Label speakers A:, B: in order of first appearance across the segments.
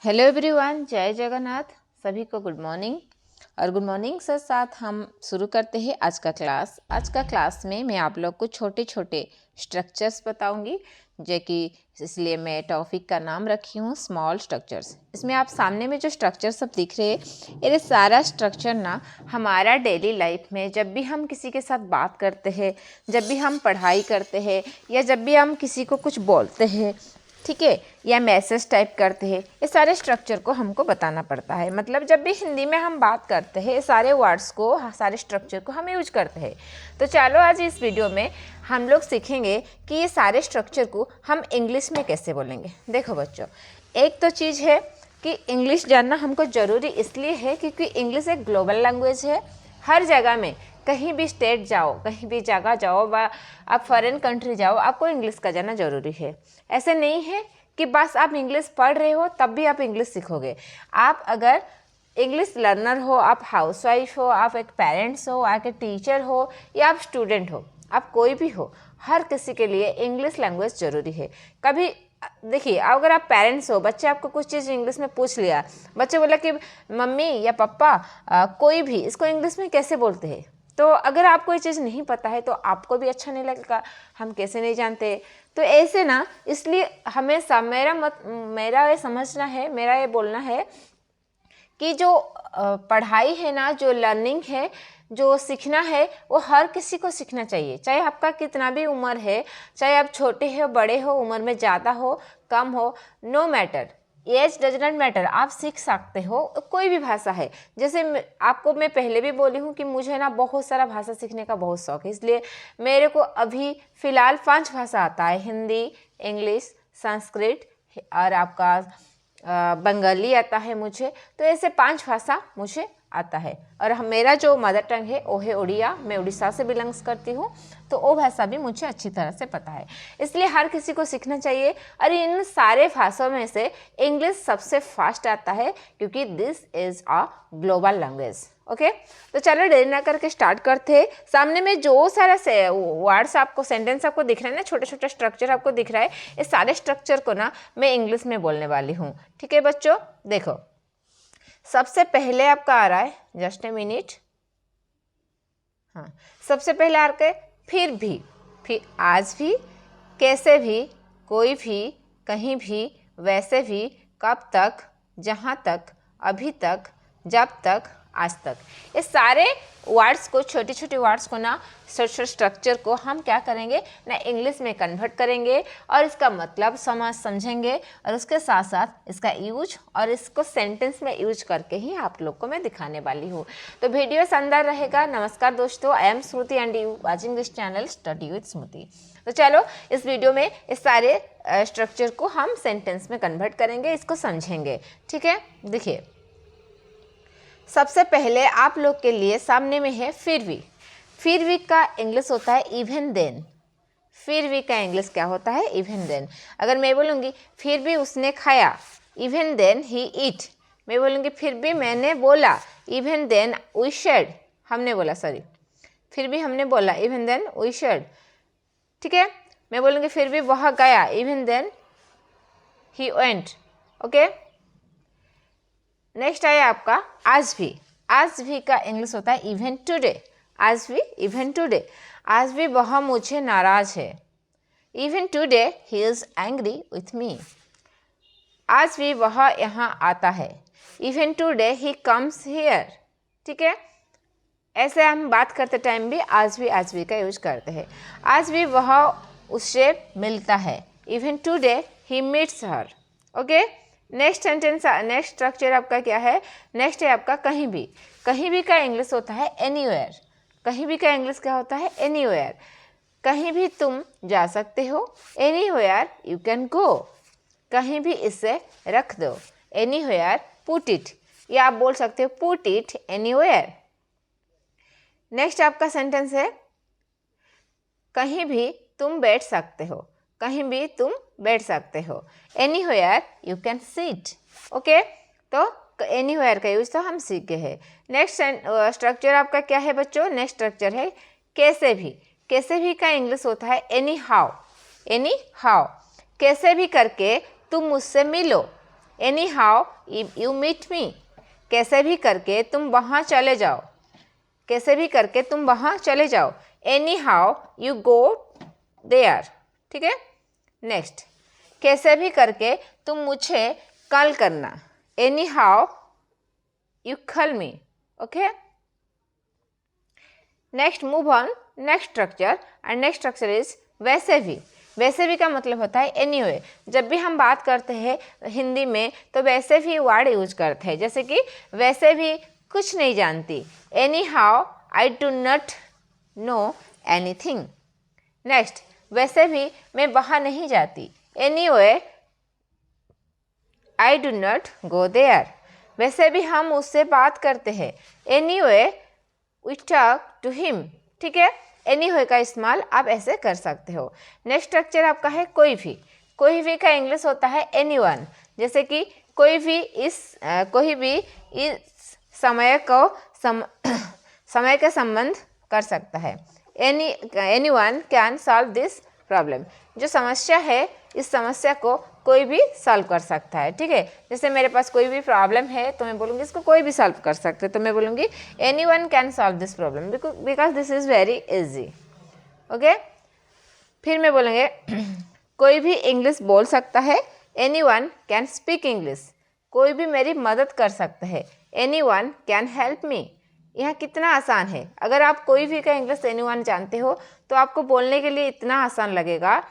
A: Hello everyone, जय जगन्नाथ। सभी को गुड मॉर्निंग। और गुड मॉर्निंग से साथ हम शुरू करते हैं आज का क्लास। आज का क्लास में मैं आप लोग को छोटे छोटे स्ट्रक्चर्स बताऊंगी, जो कि इसलिए मैं टॉपिक का नाम रखी हूँ स्मॉल स्ट्रक्चर्स। इसमें आप सामने में जो स्ट्रक्चर सब दिख रहे हैं, ये सारा स्ट्रक्चर ना हमारा डेली लाइफ में जब भी हम किसी के साथ बात करते हैं, जब भी हम पढ़ाई करते हैं, या जब भी हम किसी को कुछ बोलते हैं, ठीक है, या मैसेज टाइप करते हैं, ये सारे स्ट्रक्चर को हमको बताना पड़ता है। मतलब जब भी हिंदी में हम बात करते हैं, सारे वर्ड्स को, सारे स्ट्रक्चर को हम यूज करते हैं। तो चलो आज इस वीडियो में हम लोग सीखेंगे कि ये सारे स्ट्रक्चर को हम इंग्लिश में कैसे बोलेंगे। देखो बच्चों, एक तो चीज़ है कि इंग्लिश जानना हमको ज़रूरी इसलिए है क्योंकि इंग्लिश एक ग्लोबल लैंग्वेज है। हर जगह में, कहीं भी स्टेट जाओ, कहीं भी जगह जाओ, आप फॉरेन कंट्री जाओ, आपको इंग्लिश का जानना ज़रूरी है। ऐसे नहीं है कि बस आप इंग्लिश पढ़ रहे हो तब भी आप इंग्लिश सीखोगे। आप अगर इंग्लिश लर्नर हो, आप हाउसवाइफ हो, आप एक पेरेंट्स हो, आप एक टीचर हो, या आप स्टूडेंट हो, आप कोई भी हो, हर किसी के लिए इंग्लिश लैंग्वेज ज़रूरी है। कभी देखिए, अगर आप पेरेंट्स हो, बच्चे आपको कुछ चीज़ इंग्लिश में पूछ लिया, बच्चे बोला कि मम्मी या पापा कोई भी इसको इंग्लिश में कैसे बोलते हैं, तो अगर आपको ये चीज़ नहीं पता है तो आपको भी अच्छा नहीं लगेगा, हम कैसे नहीं जानते। तो ऐसे ना, इसलिए हमेशा मेरा ये समझना है, मेरा ये बोलना है कि जो पढ़ाई है ना, जो लर्निंग है, जो सीखना है, वो हर किसी को सीखना चाहिए। चाहे आपका कितना भी उम्र है, चाहे आप छोटे हो बड़े हो, उम्र में ज़्यादा हो कम हो, no matter, age does not matter, आप सीख सकते हो कोई भी भाषा है। जैसे आपको मैं पहले भी बोली हूँ कि मुझे ना बहुत सारा भाषा सीखने का बहुत शौक है, इसलिए मेरे को अभी फ़िलहाल 5 भाषा आता है। हिंदी, इंग्लिश, संस्कृत और आपका बंगाली आता है मुझे। तो ऐसे 5 भाषा मुझे आता है। और मेरा जो मदर टंग है वो है उड़िया, मैं उड़ीसा से बिलोंग्स करती हूँ, तो वो भाषा भी मुझे अच्छी तरह से पता है। इसलिए हर किसी को सीखना चाहिए। और इन सारे भाषाओं में से इंग्लिश सबसे फास्ट आता है क्योंकि this is a global language. Okay, तो चलो देर ना करके स्टार्ट करते हैं। सामने में जो सारा वर्ड्स आपको, सेंटेंस आपको दिख रहा है ना, छोटे छोटे स्ट्रक्चर आपको दिख रहा है, इस सारे स्ट्रक्चर को ना मैं इंग्लिश में बोलने वाली हूँ। ठीक है बच्चों, देखो सबसे पहले आपका आ रहा है, जस्ट ए मिनट, हाँ, सबसे पहले आ रहा है फिर आज भी, कैसे भी, कोई भी, कहीं भी, वैसे भी, कब तक, जहाँ तक, अभी तक, जब तक, आज तक। ये सारे वर्ड्स को, छोटे छोटे वर्ड्स को ना, स्ट्रक्चर को हम क्या करेंगे ना, इंग्लिश में कन्वर्ट करेंगे और इसका मतलब समझेंगे, और उसके साथ साथ इसका यूज और इसको सेंटेंस में यूज करके ही आप लोग को मैं दिखाने वाली हूँ। तो वीडियो शानदार रहेगा। नमस्कार दोस्तों, I am Smriti and you watching this channel study with Smriti. तो चलो इस वीडियो में इस सारे स्ट्रक्चर को हम सेंटेंस में कन्वर्ट करेंगे, इसको समझेंगे। ठीक है, देखिए सबसे पहले आप लोग के लिए सामने में है फिर भी का इंग्लिश होता है इवन देन। फिर भी का इंग्लिश क्या होता है, इवन देन। अगर मैं बोलूँगी फिर भी उसने खाया, इवन देन ही ईट। मैं बोलूँगी फिर भी मैंने बोला, इवन देन वी शेड, हमने बोला, सॉरी, फिर भी हमने बोला, इवन देन वी शेड। ठीक है, मैं बोलूँगी फिर भी वह गया, even then he went. Okay, next आया आपका आज भी का इंग्लिश होता है इवन टुडे। आज भी, इवन टुडे, आज भी वह मुझे नाराज है, even today he is angry with me. आज भी वह यहाँ आता है, even today he comes here. ठीक है, ऐसे हम बात करते टाइम भी आज भी का यूज करते हैं। आज भी वह उससे मिलता है, even today he meets her. Okay, next sentence, next structure आपका क्या है, नेक्स्ट है आपका कहीं भी का इंग्लिश होता है एनीवेयर। कहीं भी का इंग्लिश क्या होता है, एनीवेयर। कहीं भी तुम जा सकते हो, एनीवेयर यू कैन गो। कहीं भी इसे रख दो, एनीवेयर पुट इट, या आप बोल सकते हो पुट इट एनीवेयर। नेक्स्ट आपका सेंटेंस है कहीं भी तुम बैठ सकते हो, कहीं भी तुम बैठ सकते हो, anywhere you can sit. Okay, तो एनीवेयर का यूज तो हम सीख गए हैं। नेक्स्ट स्ट्रक्चर आपका क्या है बच्चों, नेक्स्ट स्ट्रक्चर है कैसे भी का इंग्लिश होता है एनी हाउ। कैसे भी करके तुम मुझसे मिलो, anyhow you meet me, कैसे भी करके तुम वहाँ चले जाओ, कैसे भी करके तुम वहाँ चले जाओ। Anyhow you go there, ठीक है। नेक्स्ट, कैसे भी करके तुम मुझे कॉल करना, any how you call me, okay. Next, move on, next structure, and next structure is वैसे भी। वैसे भी का मतलब होता है एनीवे। जब भी हम बात करते हैं हिंदी में तो वैसे भी वर्ड यूज करते हैं, जैसे कि वैसे भी कुछ नहीं जानती, anyhow I do not know anything. Next, वैसे भी मैं वहाँ नहीं जाती, anyway I do not go there. वैसे भी हम उससे बात करते हैं, anyway we talk to him, ठीक है। एनीवे का इस्तेमाल आप ऐसे कर सकते हो। नेक्स्ट स्ट्रक्चर आपका है कोई भी। कोई भी का इंग्लिश होता है एनीवन, जैसे कि कोई भी इस समय को समय का संबंध कर सकता है। Anyone can solve this problem. जो समस्या है इस समस्या को कोई भी सॉल्व कर सकता है, ठीक है। जैसे मेरे पास कोई भी प्रॉब्लम है तो मैं बोलूँगी इसको कोई भी सॉल्व कर सकते हैं, तो मैं बोलूँगी anyone can solve this problem because this is very easy, okay. फिर मैं बोलेंगे कोई भी इंग्लिश बोल सकता है, एनीवन कैन स्पीक इंग्लिश। कोई भी मेरी मदद कर सकता है, एनीवन कैन हेल्प मी। यह कितना आसान है। अगर आप कोई भी का इंग्लिश एनीवन जानते हो तो आपको बोलने के लिए इतना आसान लगेगा।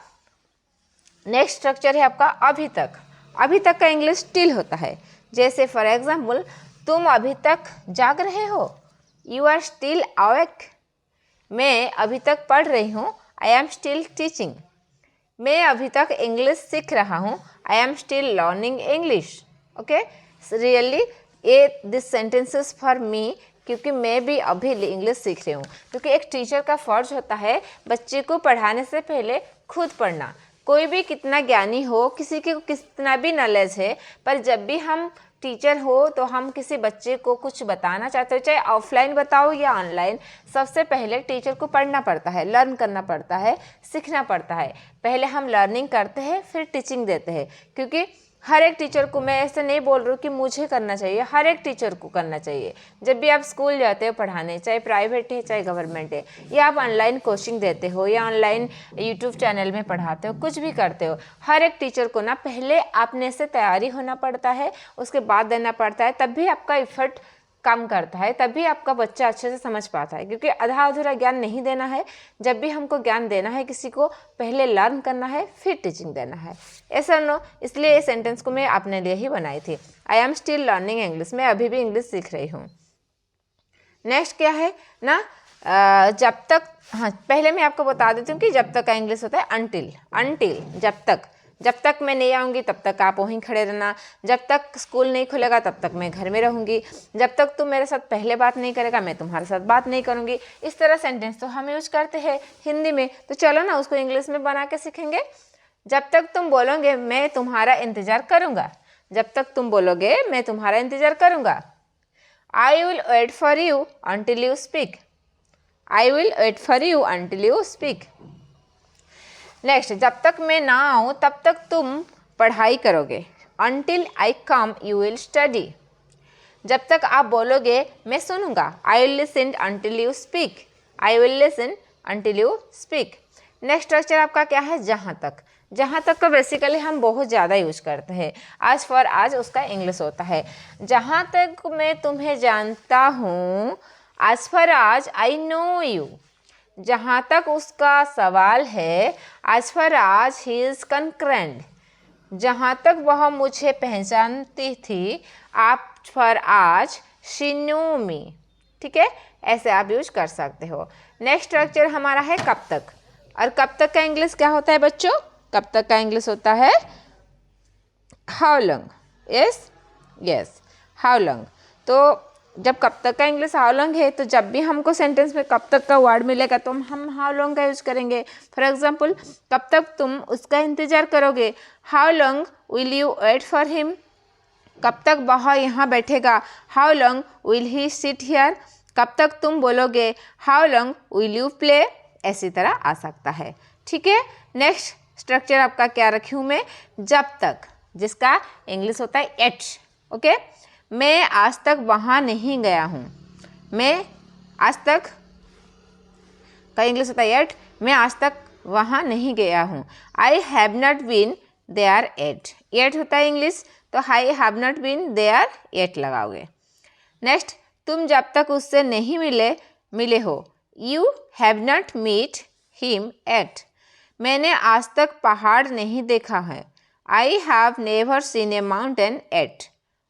A: नेक्स्ट स्ट्रक्चर है आपका अभी तक। अभी तक का इंग्लिश स्टिल होता है, जैसे फॉर एग्जाम्पल तुम अभी तक जाग रहे हो, यू आर स्टिल अवेक। मैं अभी तक पढ़ रही हूँ, आई एम स्टिल टीचिंग। मैं अभी तक इंग्लिश सीख रहा हूँ, I am still learning English, okay. Really ये दिस सेंटेंसेस फॉर मी, क्योंकि मैं भी अभी इंग्लिश सीख रही हूँ। क्योंकि एक टीचर का फर्ज होता है बच्चे को पढ़ाने से पहले खुद पढ़ना। कोई भी कितना ज्ञानी हो, किसी के कितना भी नॉलेज है, पर जब भी हम टीचर हो तो हम किसी बच्चे को कुछ बताना चाहते हो, चाहे ऑफलाइन बताओ या ऑनलाइन, सबसे पहले टीचर को पढ़ना पड़ता है, लर्न करना पड़ता है, सीखना पड़ता है। पहले हम लर्निंग करते हैं फिर टीचिंग देते हैं। क्योंकि हर एक टीचर को, मैं ऐसे नहीं बोल रही हूँ कि मुझे करना चाहिए, हर एक टीचर को करना चाहिए। जब भी आप स्कूल जाते हो पढ़ाने, चाहे प्राइवेट है चाहे गवर्नमेंट है, या आप ऑनलाइन कोचिंग देते हो या ऑनलाइन यूट्यूब चैनल में पढ़ाते हो, कुछ भी करते हो, हर एक टीचर को ना पहले अपने से तैयारी होना पड़ता है, उसके बाद देना पड़ता है, तब भी आपका इफर्ट काम करता है, तभी आपका बच्चा अच्छे से समझ पाता है। क्योंकि आधा अधूरा ज्ञान नहीं देना है। जब भी हमको ज्ञान देना है किसी को, पहले लर्न करना है फिर टीचिंग देना है, ऐसा नो। इसलिए ये सेंटेंस को मैं अपने लिए ही बनाई थी, I am still learning English. मैं अभी भी इंग्लिश सीख रही हूँ। नेक्स्ट क्या है ना, जब तक, हाँ पहले मैं आपको बता देती हूँ कि जब तक का इंग्लिश होता है अनटिल। अनटिल जब तक मैं नहीं आऊँगी तब तक आप वहीं खड़े रहना, जब तक स्कूल नहीं खुलेगा तब तक मैं घर में रहूँगी, जब तक तुम मेरे साथ पहले बात नहीं करेगा मैं तुम्हारे साथ बात नहीं करूँगी। इस तरह सेंटेंस तो हम यूज करते हैं हिंदी में, तो चलो ना उसको इंग्लिश में बना के सीखेंगे। जब तक तुम बोलोगे मैं तुम्हारा इंतज़ार करूँगा, जब तक तुम बोलोगे मैं तुम्हारा इंतज़ार करूँगा। I will wait for you until you speak. I will wait for you until you speak. Next, जब तक मैं ना आऊँ तब तक तुम पढ़ाई करोगे, until I come you will study। जब तक आप बोलोगे मैं सुनूंगा, I will listen until you speak। I will listen until you speak। Next structure आपका क्या है, जहाँ तक। जहाँ तक का बेसिकली हम बहुत ज़्यादा यूज करते हैं, आज फॉर आज उसका इंग्लिश होता है। जहाँ तक मैं तुम्हें जानता हूँ, आज फॉर आज आई नो यू। जहाँ तक उसका सवाल है, आज फॉर आज ही इज़ कनकरेंट। जहाँ तक वह मुझे पहचानती थी, आप फॉर आज शी न्यू मी। ठीक है, ऐसे आप यूज कर सकते हो। नेक्स्ट स्ट्रक्चर हमारा है कब तक। और कब तक का इंग्लिश क्या होता है बच्चों, कब तक का इंग्लिश होता है how long. Yes how long. तो जब कब तक का इंग्लिश हाउ लॉन्ग है, तो जब भी हमको सेंटेंस में कब तक का वर्ड मिलेगा तो हम हाउ लॉन्ग का यूज करेंगे। फॉर एग्जाम्पल, कब तक तुम उसका इंतजार करोगे, how long will you wait for him. कब तक वह यहाँ बैठेगा, how long will he sit here. कब तक तुम बोलोगे, how long will you play. ऐसी तरह आ सकता है। ठीक है, नेक्स्ट स्ट्रक्चर आपका क्या रखी हूँ मैं, जब तक। जिसका इंग्लिश होता है एट। ओके, मैं आज तक वहाँ नहीं गया हूँ। मैं आज तक का इंग्लिश होता है एट, मैं आज तक वहाँ नहीं गया हूँ। I have not been there at, at होता है इंग्लिश, तो I have not been there at लगाओगे। नेक्स्ट, तुम जब तक उससे नहीं मिले हो, you have not meet him at, मैंने आज तक पहाड़ नहीं देखा है। I have never seen a mountain at.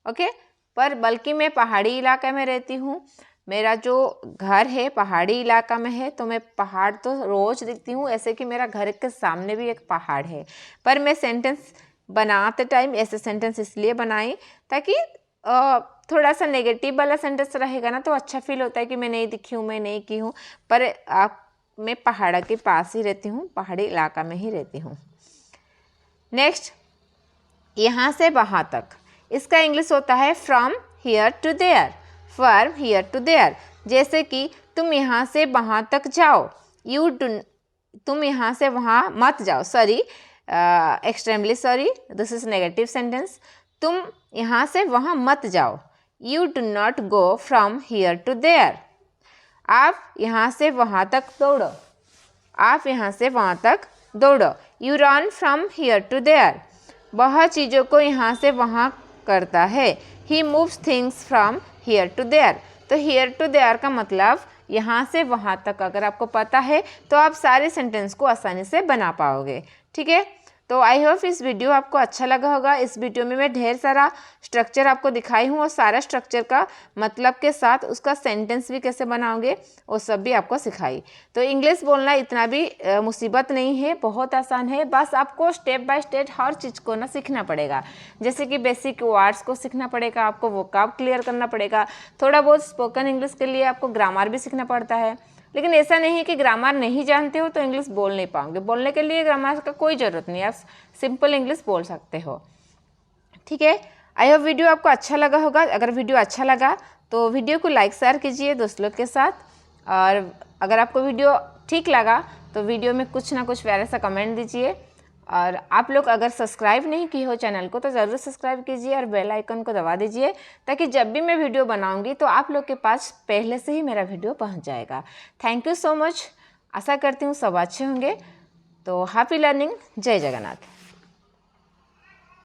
A: Okay, पर बल्कि मैं पहाड़ी इलाके में रहती हूँ, मेरा जो घर है पहाड़ी इलाका में है, तो मैं पहाड़ तो रोज़ दिखती हूँ, ऐसे कि मेरा घर के सामने भी एक पहाड़ है। पर मैं सेंटेंस बनाते टाइम ऐसे सेंटेंस इसलिए बनाई ताकि थोड़ा सा नेगेटिव वाला सेंटेंस रहेगा ना तो अच्छा फील होता है कि मैं नहीं दिखी हूँ, मैं नहीं की हूँ, पर मैं पहाड़ के पास ही रहती हूँ, पहाड़ी इलाका में ही रहती हूँ। नेक्स्ट, यहाँ से वहाँ तक, इसका इंग्लिश होता है from here to there, from here to there. जैसे कि तुम यहाँ से वहाँ तक जाओ, तुम यहाँ से वहाँ मत जाओ, sorry, extremely sorry, this is negative sentence. तुम यहाँ से वहाँ मत जाओ, you do not go from here to there. आप यहाँ से वहाँ तक दौड़ो, आप यहाँ से वहाँ तक दौड़ो, you run from here to there. वह चीज़ों को यहाँ से वहाँ करता है, he moves things from here to there. तो हियर टू देयर का मतलब यहाँ से वहाँ तक अगर आपको पता है तो आप सारे सेंटेंस को आसानी से बना पाओगे। ठीक है, तो आई होप इस वीडियो आपको अच्छा लगा होगा। इस वीडियो में मैं ढेर सारा स्ट्रक्चर आपको दिखाई हूँ और सारा स्ट्रक्चर का मतलब के साथ उसका सेंटेंस भी कैसे बनाओगे वो सब भी आपको सिखाई। तो इंग्लिश बोलना इतना भी मुसीबत नहीं है, बहुत आसान है। बस आपको स्टेप बाय स्टेप हर चीज़ को ना सीखना पड़ेगा। जैसे कि बेसिक वर्ड्स को सीखना पड़ेगा, आपको वोकैब क्लियर करना पड़ेगा, थोड़ा बहुत स्पोकन इंग्लिश के लिए आपको ग्रामर भी सीखना पड़ता है। लेकिन ऐसा नहीं है कि ग्रामर नहीं जानते हो तो इंग्लिश बोल नहीं पाओगे, बोलने के लिए ग्रामर का कोई ज़रूरत नहीं है, आप सिंपल इंग्लिश बोल सकते हो। ठीक है, आई होप वीडियो आपको अच्छा लगा होगा। अगर वीडियो अच्छा लगा तो वीडियो को लाइक शेयर कीजिए दोस्त लोग के साथ, और अगर आपको वीडियो ठीक लगा तो वीडियो में कुछ ना कुछ प्यारा सा कमेंट दीजिए। और आप लोग अगर सब्सक्राइब नहीं किए हो चैनल को तो ज़रूर सब्सक्राइब कीजिए और बेल आइकन को दबा दीजिए, ताकि जब भी मैं वीडियो बनाऊंगी तो आप लोग के पास पहले से ही मेरा वीडियो पहुंच जाएगा। थैंक यू सो मच, आशा करती हूँ सब अच्छे होंगे। तो हैप्पी लर्निंग, जय जगन्नाथ।